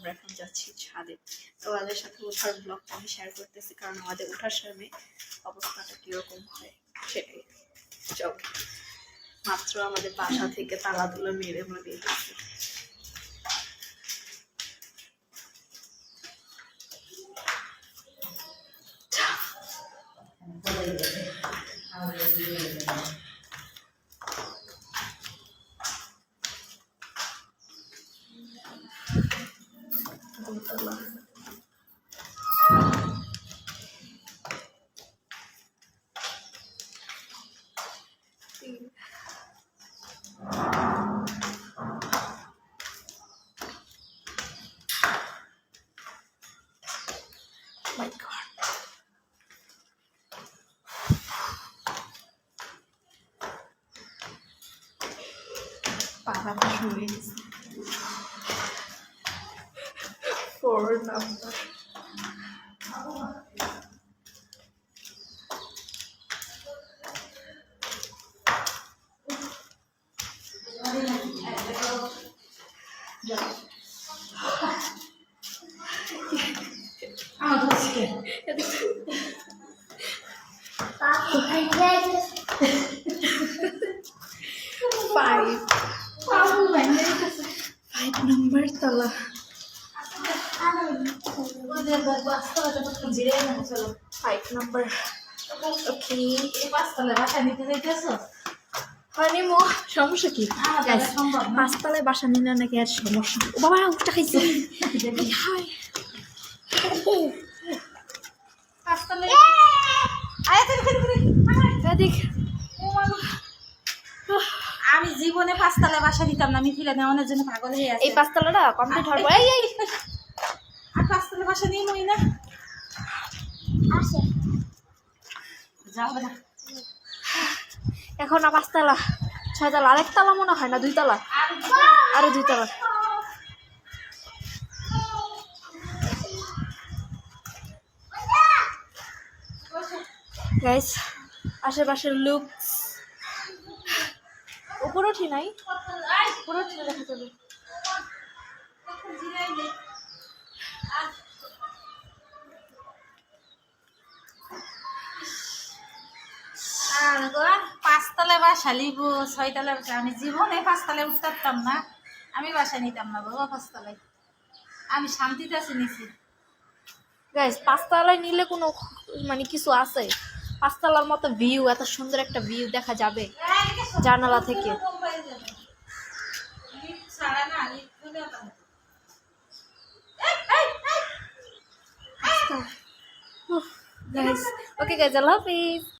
আমরা এখন যাচ্ছি ছাদে। তোমাদের সাথে ওঠার ব্লগটা আমি শেয়ার করতেছি, কারণ আমাদের ওঠার সময় অবস্থাটা কিরকম হয় সেটাই। চল, মাত্র আমাদের বাসা থেকে তালাতুলা মেরে আমরা বের হচ্ছি। My God. পাহাড়টা শুয়ে গেছে। 4 number. Five number tala. 5 number. Okay. হয়নি মো, সমস্যা কি? পাঁচতলায় বাসা নিলে নাকি আর সমস্যা? ও বাবা, উঠটা খাইছে। আমি জীবনে 5 তলা বাসা নিতাম না, আমি ফিরে নেওয়ানোর জন্য পাগল হয়ে আছি। এই 5 তলাটা কমপ্লিট হওয়ার পর আর 5 তলা বাসা নিই না। যাও না। এখন 5 তলা, 6 তলা, আরেক তলা মনে হয় না, 2 তলা, আরো 2 তলা। গাইস, আশেপাশের লুক। উপরে উঠি নাই, উপরে উঠলে দেখা যাবে। আর 5 তলায় বাসা লিব, 6 তলায় বাসা। আমি জীবনে 5 তলায় উঠতে পারতাম না, আমি বাসা নিতাম না বাবা 5 তলায়। আমি শান্তিতে আছি নিছি। গাইস, 5 তলায় নিলে কোনো মানে কিছু আছে? 5 তলার মতো ভিউ, এত সুন্দর একটা ভিউ দেখা যাবে জানালা থেকে। গাইস, ওকে গাইস, আল্লাহ হাফেজ।